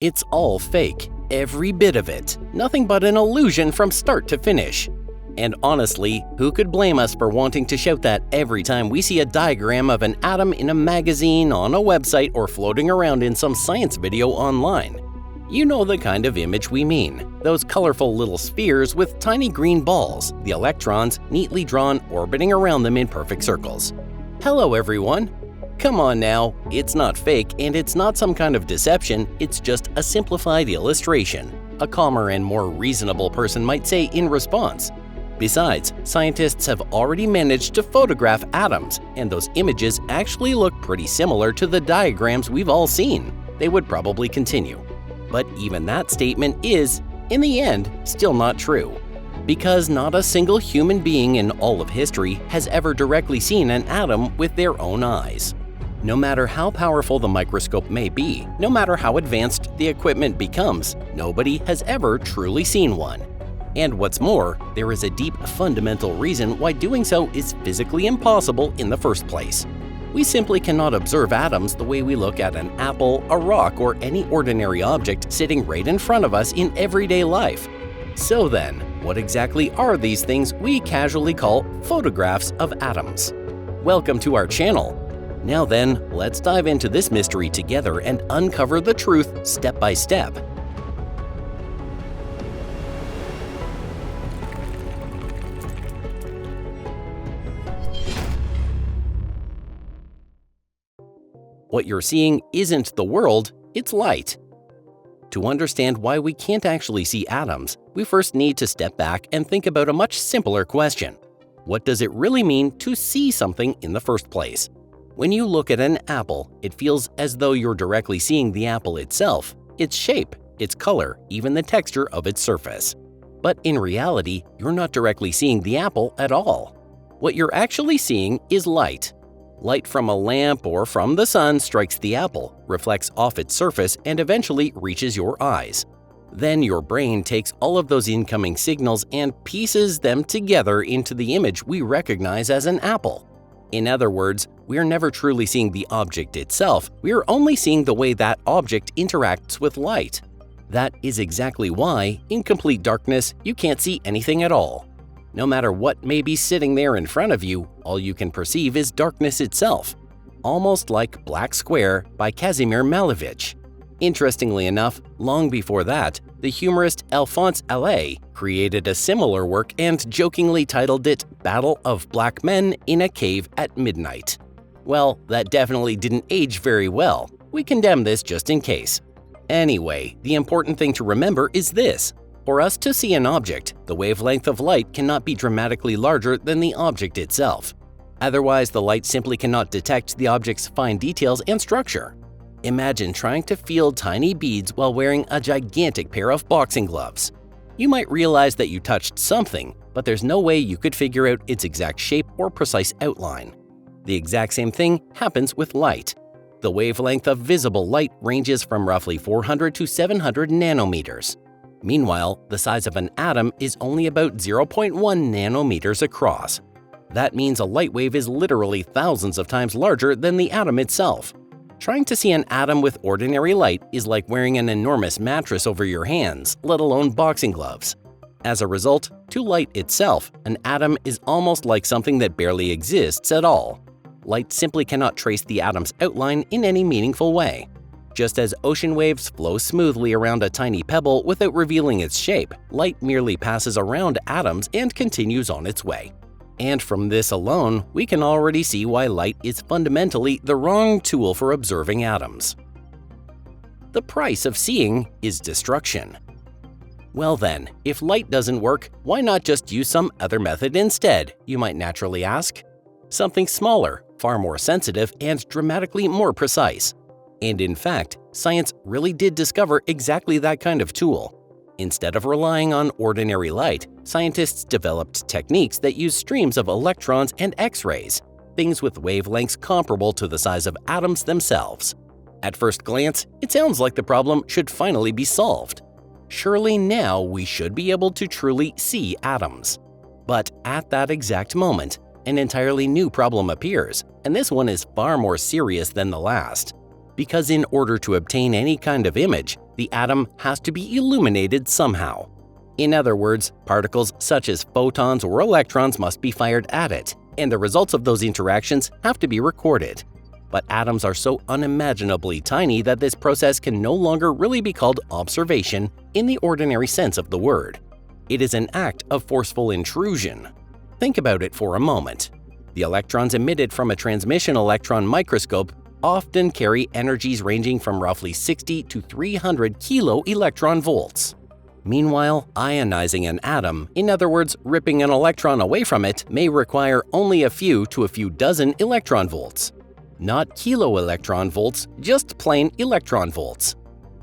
It's all fake, every bit of it, nothing but an illusion from start to finish. And honestly, who could blame us for wanting to shout that every time we see a diagram of an atom in a magazine, on a website, or floating around in some science video online? You know the kind of image we mean, those colorful little spheres with tiny green balls, the electrons neatly drawn orbiting around them in perfect circles. Hello everyone! Come on now, it's not fake and it's not some kind of deception, it's just a simplified illustration, a calmer and more reasonable person might say in response. Besides, scientists have already managed to photograph atoms, and those images actually look pretty similar to the diagrams we've all seen. They would probably continue. But even that statement is, in the end, still not true. Because not a single human being in all of history has ever directly seen an atom with their own eyes. No matter how powerful the microscope may be, no matter how advanced the equipment becomes, nobody has ever truly seen one. And what's more, there is a deep fundamental reason why doing so is physically impossible in the first place. We simply cannot observe atoms the way we look at an apple, a rock, or any ordinary object sitting right in front of us in everyday life. So then, what exactly are these things we casually call photographs of atoms? Welcome to our channel. Now then, let's dive into this mystery together and uncover the truth step by step. What you're seeing isn't the world, it's light. To understand why we can't actually see atoms, we first need to step back and think about a much simpler question. What does it really mean to see something in the first place? When you look at an apple, it feels as though you're directly seeing the apple itself, its shape, its color, even the texture of its surface. But in reality, you're not directly seeing the apple at all. What you're actually seeing is light. Light from a lamp or from the sun strikes the apple, reflects off its surface, and eventually reaches your eyes. Then your brain takes all of those incoming signals and pieces them together into the image we recognize as an apple. In other words, we are never truly seeing the object itself, we are only seeing the way that object interacts with light. That is exactly why, in complete darkness, you can't see anything at all. No matter what may be sitting there in front of you, all you can perceive is darkness itself. Almost like Black Square by Kazimir Malevich. Interestingly enough, long before that, the humorist Alphonse Allais created a similar work and jokingly titled it Battle of Black Men in a Cave at Midnight. Well, that definitely didn't age very well. We condemn this just in case. Anyway, the important thing to remember is this. For us to see an object, the wavelength of light cannot be dramatically larger than the object itself. Otherwise, the light simply cannot detect the object's fine details and structure. Imagine trying to feel tiny beads while wearing a gigantic pair of boxing gloves. You might realize that you touched something, but there's no way you could figure out its exact shape or precise outline. The exact same thing happens with light. The wavelength of visible light ranges from roughly 400 to 700 nanometers. Meanwhile, the size of an atom is only about 0.1 nanometers across. That means a light wave is literally thousands of times larger than the atom itself. Trying to see an atom with ordinary light is like wearing an enormous mattress over your hands, let alone boxing gloves. As a result, to light itself, an atom is almost like something that barely exists at all. Light simply cannot trace the atom's outline in any meaningful way. Just as ocean waves flow smoothly around a tiny pebble without revealing its shape, light merely passes around atoms and continues on its way. And from this alone, we can already see why light is fundamentally the wrong tool for observing atoms. The price of seeing is destruction. Well then, if light doesn't work, why not just use some other method instead, you might naturally ask? Something smaller, far more sensitive, and dramatically more precise. And in fact, science really did discover exactly that kind of tool. Instead of relying on ordinary light, scientists developed techniques that use streams of electrons and X-rays, things with wavelengths comparable to the size of atoms themselves. At first glance, it sounds like the problem should finally be solved. Surely now we should be able to truly see atoms. But at that exact moment, an entirely new problem appears, and this one is far more serious than the last. Because in order to obtain any kind of image, the atom has to be illuminated somehow. In other words, particles such as photons or electrons must be fired at it, and the results of those interactions have to be recorded. But atoms are so unimaginably tiny that this process can no longer really be called observation in the ordinary sense of the word. It is an act of forceful intrusion. Think about it for a moment. The electrons emitted from a transmission electron microscope often carry energies ranging from roughly 60 to 300 kilo-electron volts. Meanwhile, ionizing an atom, in other words, ripping an electron away from it, may require only a few to a few dozen electron volts. Not kilo-electron volts, just plain electron volts.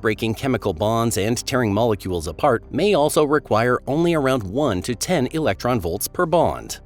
Breaking chemical bonds and tearing molecules apart may also require only around 1 to 10 electron volts per bond.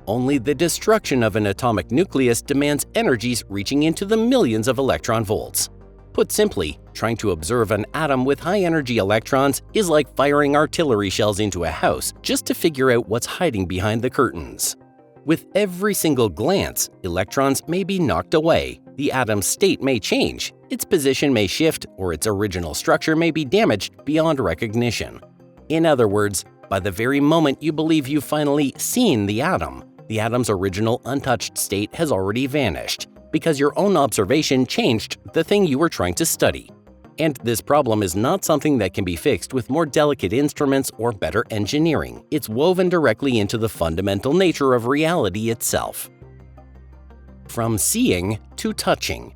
Only the destruction of an atomic nucleus demands energies reaching into the millions of electron volts. Put simply, trying to observe an atom with high-energy electrons is like firing artillery shells into a house just to figure out what's hiding behind the curtains. With every single glance, electrons may be knocked away, the atom's state may change, its position may shift, or its original structure may be damaged beyond recognition. In other words, by the very moment you believe you've finally seen the atom's original untouched state has already vanished, because your own observation changed the thing you were trying to study. And this problem is not something that can be fixed with more delicate instruments or better engineering. It's woven directly into the fundamental nature of reality itself. From seeing to touching.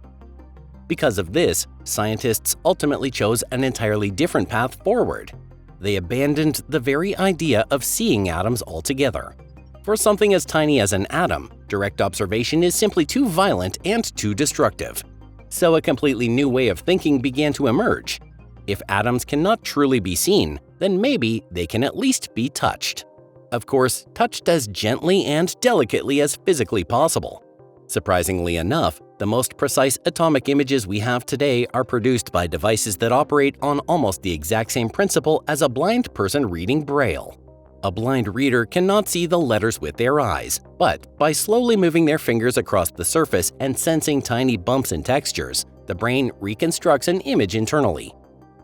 Because of this, scientists ultimately chose an entirely different path forward. They abandoned the very idea of seeing atoms altogether. For something as tiny as an atom, direct observation is simply too violent and too destructive. So a completely new way of thinking began to emerge. If atoms cannot truly be seen, then maybe they can at least be touched. Of course, touched as gently and delicately as physically possible. Surprisingly enough, the most precise atomic images we have today are produced by devices that operate on almost the exact same principle as a blind person reading Braille. A blind reader cannot see the letters with their eyes, but by slowly moving their fingers across the surface and sensing tiny bumps and textures, the brain reconstructs an image internally.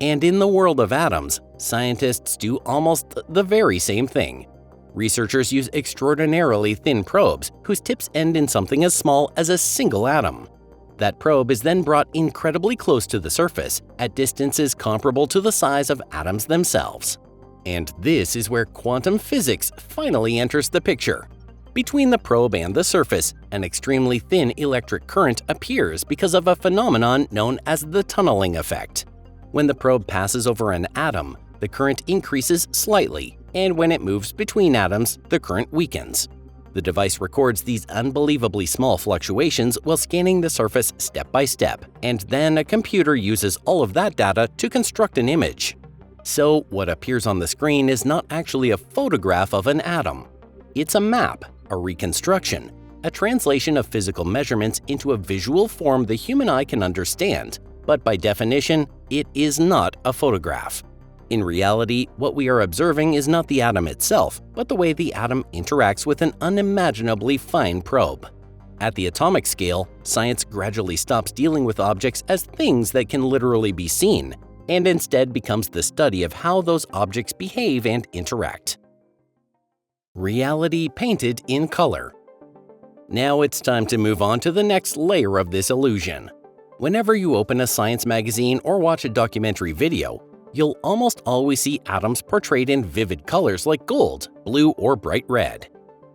And in the world of atoms, scientists do almost the very same thing. Researchers use extraordinarily thin probes whose tips end in something as small as a single atom. That probe is then brought incredibly close to the surface, at distances comparable to the size of atoms themselves. And this is where quantum physics finally enters the picture. Between the probe and the surface, an extremely thin electric current appears because of a phenomenon known as the tunneling effect. When the probe passes over an atom, the current increases slightly, and when it moves between atoms, the current weakens. The device records these unbelievably small fluctuations while scanning the surface step by step, and then a computer uses all of that data to construct an image. So what appears on the screen is not actually a photograph of an atom. It's a map, a reconstruction, a translation of physical measurements into a visual form the human eye can understand, but by definition, it is not a photograph. In reality, what we are observing is not the atom itself, but the way the atom interacts with an unimaginably fine probe. At the atomic scale, science gradually stops dealing with objects as things that can literally be seen, and instead becomes the study of how those objects behave and interact. Reality painted in color. Now it's time to move on to the next layer of this illusion. Whenever you open a science magazine or watch a documentary video, you'll almost always see atoms portrayed in vivid colors like gold, blue, or bright red.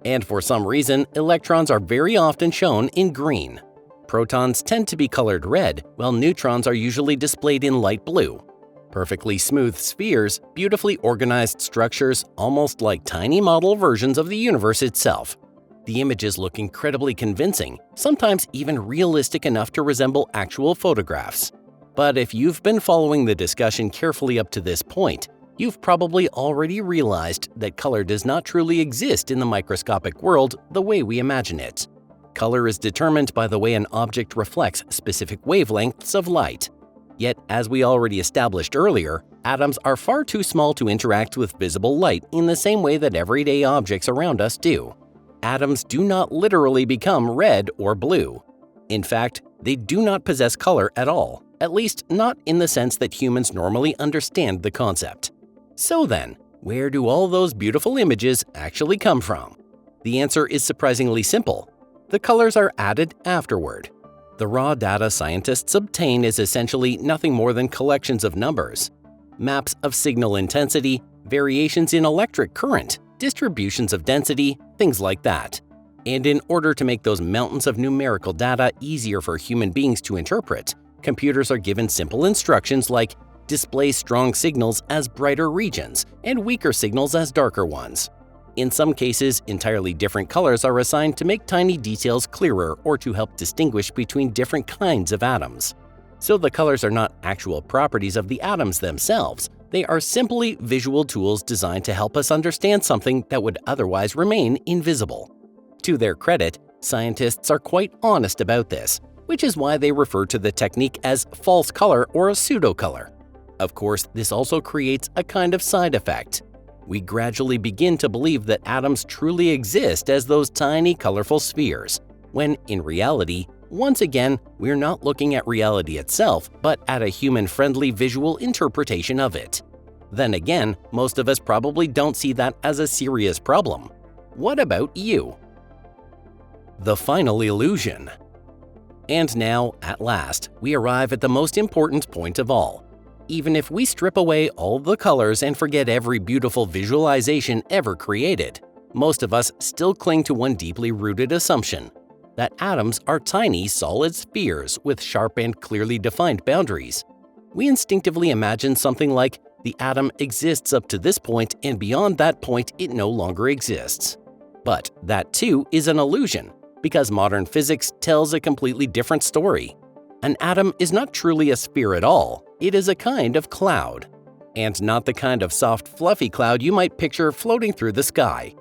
And for some reason, electrons are very often shown in green. Protons tend to be colored red, while neutrons are usually displayed in light blue. Perfectly smooth spheres, beautifully organized structures, almost like tiny model versions of the universe itself. The images look incredibly convincing, sometimes even realistic enough to resemble actual photographs. But if you've been following the discussion carefully up to this point, you've probably already realized that color does not truly exist in the microscopic world the way we imagine it. Color is determined by the way an object reflects specific wavelengths of light. Yet, as we already established earlier, atoms are far too small to interact with visible light in the same way that everyday objects around us do. Atoms do not literally become red or blue. In fact, they do not possess color at all. at least not in the sense that humans normally understand the concept. So then, where do all those beautiful images actually come from? The answer is surprisingly simple. The colors are added afterward. The raw data scientists obtain is essentially nothing more than collections of numbers, maps of signal intensity, variations in electric current, distributions of density, things like that. And in order to make those mountains of numerical data easier for human beings to interpret, computers are given simple instructions like display strong signals as brighter regions and weaker signals as darker ones. In some cases, entirely different colors are assigned to make tiny details clearer or to help distinguish between different kinds of atoms. So the colors are not actual properties of the atoms themselves. They are simply visual tools designed to help us understand something that would otherwise remain invisible. To their credit, scientists are quite honest about this, which is why they refer to the technique as false color or a pseudo-color. Of course, this also creates a kind of side effect. We gradually begin to believe that atoms truly exist as those tiny, colorful spheres, when in reality, once again, we're not looking at reality itself, but at a human-friendly visual interpretation of it. Then again, most of us probably don't see that as a serious problem. What about you? The final illusion. And now, at last, we arrive at the most important point of all. Even if we strip away all the colors and forget every beautiful visualization ever created, most of us still cling to one deeply rooted assumption: that atoms are tiny, solid spheres with sharp and clearly defined boundaries. We instinctively imagine something like the atom exists up to this point and beyond that point it no longer exists. But that too is an illusion, because modern physics tells a completely different story. An atom is not truly a sphere at all, it is a kind of cloud. And not the kind of soft, fluffy cloud you might picture floating through the sky.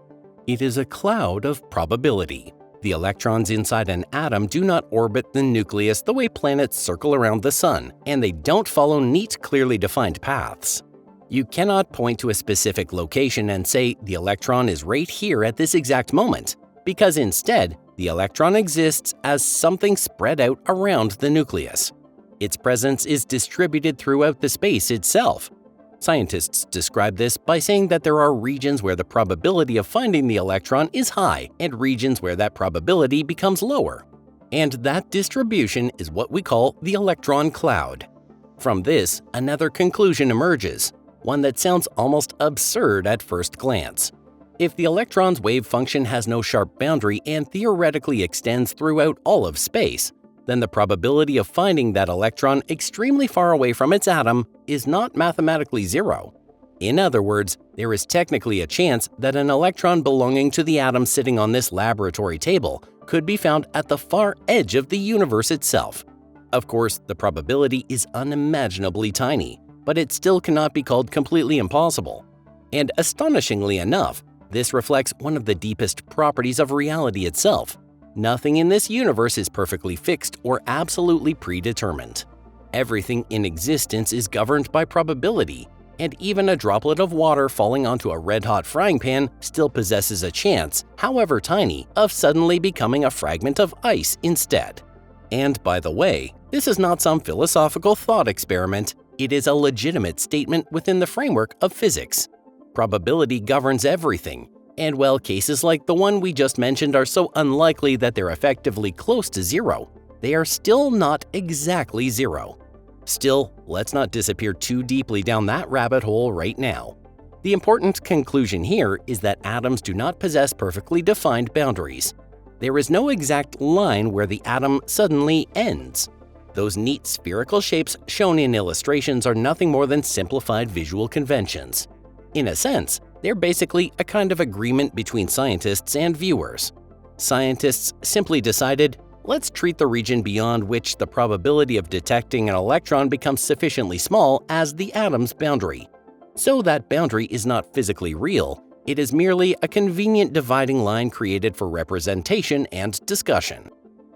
It is a cloud of probability. The electrons inside an atom do not orbit the nucleus the way planets circle around the sun, and they don't follow neat, clearly defined paths. You cannot point to a specific location and say the electron is right here at this exact moment, because instead, the electron exists as something spread out around the nucleus. Its presence is distributed throughout the space itself. Scientists describe this by saying that there are regions where the probability of finding the electron is high and regions where that probability becomes lower. And that distribution is what we call the electron cloud. From this, another conclusion emerges, one that sounds almost absurd at first glance. If the electron's wave function has no sharp boundary and theoretically extends throughout all of space, then the probability of finding that electron extremely far away from its atom is not mathematically zero. In other words, there is technically a chance that an electron belonging to the atom sitting on this laboratory table could be found at the far edge of the universe itself. Of course, the probability is unimaginably tiny, but it still cannot be called completely impossible. And astonishingly enough, this reflects one of the deepest properties of reality itself. Nothing in this universe is perfectly fixed or absolutely predetermined. Everything in existence is governed by probability, and even a droplet of water falling onto a red-hot frying pan still possesses a chance, however tiny, of suddenly becoming a fragment of ice instead. And by the way, this is not some philosophical thought experiment, it is a legitimate statement within the framework of physics. Probability governs everything, and while cases like the one we just mentioned are so unlikely that they're effectively close to zero, they are still not exactly zero. Still, let's not disappear too deeply down that rabbit hole right now. The important conclusion here is that atoms do not possess perfectly defined boundaries. There is no exact line where the atom suddenly ends. Those neat spherical shapes shown in illustrations are nothing more than simplified visual conventions. In a sense, they're basically a kind of agreement between scientists and viewers. Scientists simply decided, let's treat the region beyond which the probability of detecting an electron becomes sufficiently small as the atom's boundary. So that boundary is not physically real, it is merely a convenient dividing line created for representation and discussion.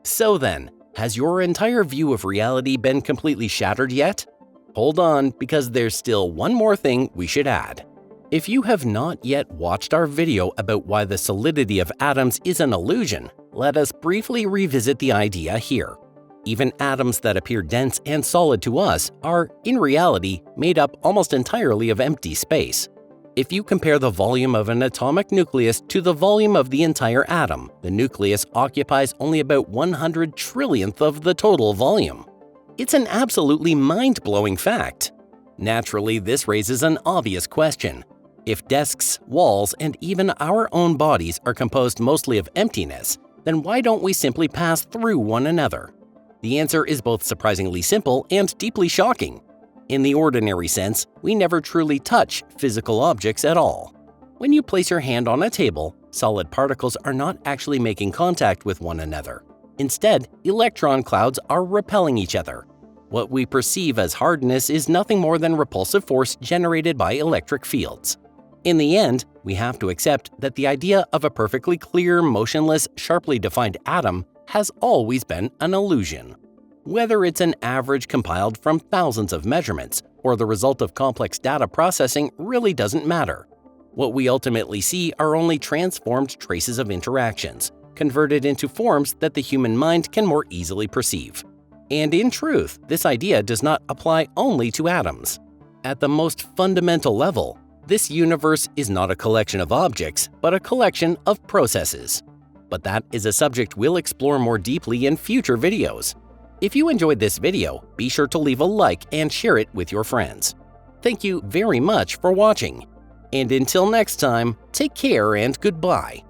So then, has your entire view of reality been completely shattered yet? Hold on, because there's still one more thing we should add. If you have not yet watched our video about why the solidity of atoms is an illusion, let us briefly revisit the idea here. Even atoms that appear dense and solid to us are, in reality, made up almost entirely of empty space. If you compare the volume of an atomic nucleus to the volume of the entire atom, the nucleus occupies only about 100 trillionth of the total volume. It's an absolutely mind-blowing fact. Naturally, this raises an obvious question. If desks, walls, and even our own bodies are composed mostly of emptiness, then why don't we simply pass through one another? The answer is both surprisingly simple and deeply shocking. In the ordinary sense, we never truly touch physical objects at all. When you place your hand on a table, solid particles are not actually making contact with one another. Instead, electron clouds are repelling each other. What we perceive as hardness is nothing more than repulsive force generated by electric fields. In the end, we have to accept that the idea of a perfectly clear, motionless, sharply defined atom has always been an illusion. Whether it's an average compiled from thousands of measurements or the result of complex data processing really doesn't matter. What we ultimately see are only transformed traces of interactions, converted into forms that the human mind can more easily perceive. And in truth, this idea does not apply only to atoms. At the most fundamental level, this universe is not a collection of objects, but a collection of processes. But that is a subject we'll explore more deeply in future videos. If you enjoyed this video, be sure to leave a like and share it with your friends. Thank you very much for watching. And until next time, take care and goodbye.